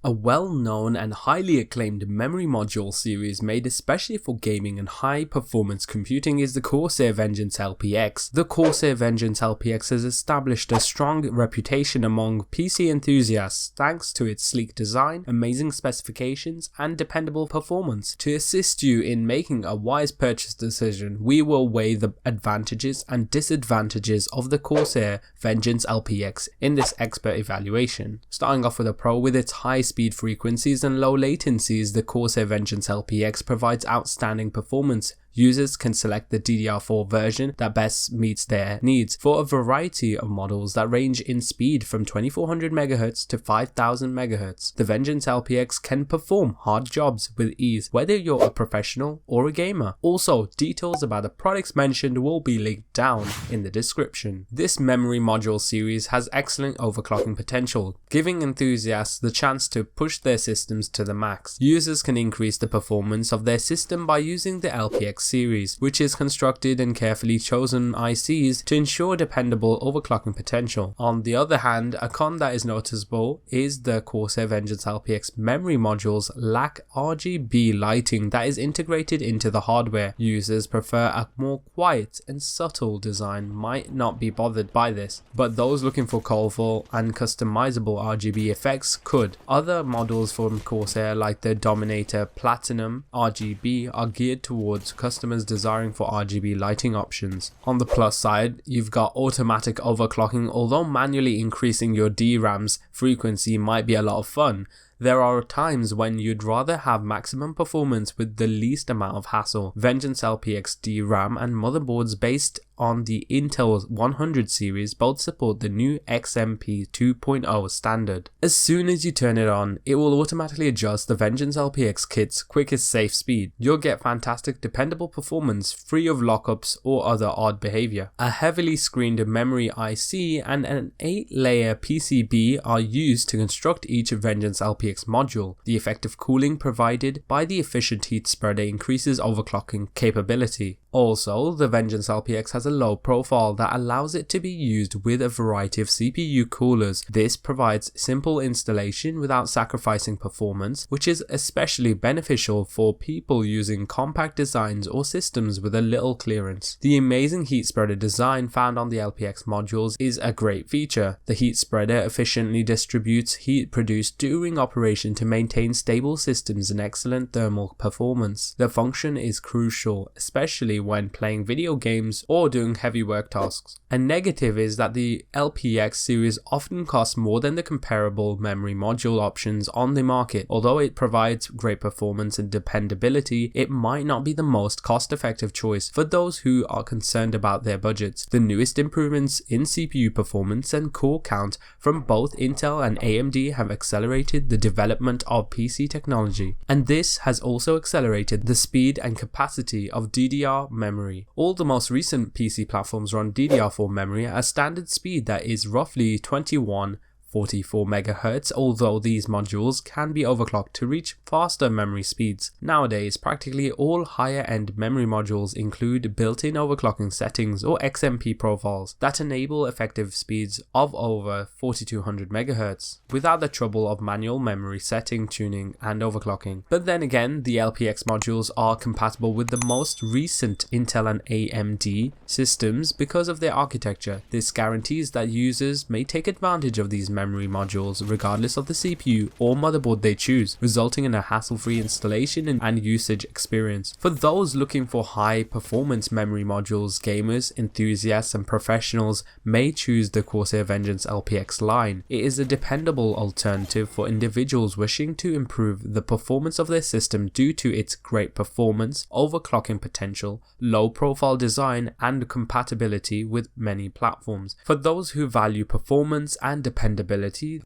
A well-known and highly acclaimed memory module series made especially for gaming and high-performance computing is the Corsair Vengeance LPX. The Corsair Vengeance LPX has established a strong reputation among PC enthusiasts thanks to its sleek design, amazing specifications, and dependable performance. To assist you in making a wise purchase decision, we will weigh the advantages and disadvantages of the Corsair Vengeance LPX in this expert evaluation. Starting off with a pro, with its high speed frequencies and low latencies, the Corsair Vengeance LPX provides outstanding performance. Users can select the DDR4 version that best meets their needs for a variety of models that range in speed from 2400 MHz to 5000 MHz. The Vengeance LPX can perform hard jobs with ease, whether you're a professional or a gamer. Also, details about the products mentioned will be linked down in the description. This memory module series has excellent overclocking potential, giving enthusiasts the chance to push their systems to the max. Users can increase the performance of their system by using the LPX series, which is constructed in carefully chosen ICs to ensure dependable overclocking potential. On the other hand, a con that is noticeable is the Corsair Vengeance LPX memory modules lack RGB lighting that is integrated into the hardware. Users prefer a more quiet and subtle design might not be bothered by this, but those looking for colorful and customizable RGB effects could. Other models from Corsair like the Dominator Platinum RGB are geared towards customers desiring for RGB lighting options. On the plus side, you've got automatic overclocking. Although manually increasing your DRAM's frequency might be a lot of fun, there are times when you'd rather have maximum performance with the least amount of hassle. Vengeance LPX DRAM and motherboards based on the Intel 100 series both support the new XMP 2.0 standard. As soon as you turn it on, it will automatically adjust the Vengeance LPX kit's quickest safe speed. You'll get fantastic dependable performance free of lockups or other odd behavior. A heavily screened memory IC and an 8-layer PCB are used to construct each Vengeance LPX module. The effective cooling provided by the efficient heat spreader increases overclocking capability. Also, the Vengeance LPX has a low profile that allows it to be used with a variety of CPU coolers. This provides simple installation without sacrificing performance, which is especially beneficial for people using compact designs or systems with a little clearance. The amazing heat spreader design found on the LPX modules is a great feature. The heat spreader efficiently distributes heat produced during operation to maintain stable systems and excellent thermal performance. The function is crucial, especially when playing video games or doing heavy work tasks. A negative is that the LPX series often costs more than the comparable memory module options on the market. Although it provides great performance and dependability, it might not be the most cost-effective choice for those who are concerned about their budgets. The newest improvements in CPU performance and core count from both Intel and AMD have accelerated the development of PC technology, and this has also accelerated the speed and capacity of DDR memory. All the most recent PC platforms run DDR4 memory at a standard speed that is roughly 2144 MHz, although these modules can be overclocked to reach faster memory speeds. Nowadays, practically all higher end memory modules include built-in overclocking settings or XMP profiles that enable effective speeds of over 4200 MHz without the trouble of manual memory setting, tuning, and overclocking. But then again, the LPX modules are compatible with the most recent Intel and AMD systems because of their architecture. This guarantees that users may take advantage of these memory modules regardless of the CPU or motherboard they choose, resulting in a hassle-free installation and usage experience. For those looking for high performance memory modules, gamers, enthusiasts, and professionals may choose the Corsair Vengeance LPX line. It is a dependable alternative for individuals wishing to improve the performance of their system due to its great performance, overclocking potential, low profile design, and compatibility with many platforms. For those who value performance and dependability,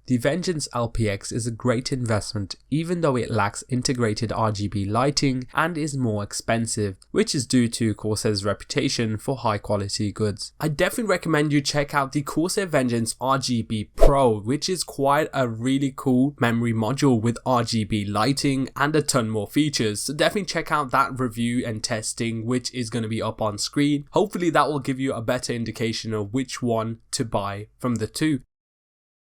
the Vengeance LPX is a great investment even though it lacks integrated RGB lighting and is more expensive, which is due to Corsair's reputation for high quality goods. I definitely recommend you check out the Corsair Vengeance RGB Pro, which is quite a really cool memory module with RGB lighting and a ton more features. So definitely check out that review and testing, which is going to be up on screen. Hopefully that will give you a better indication of which one to buy from the two.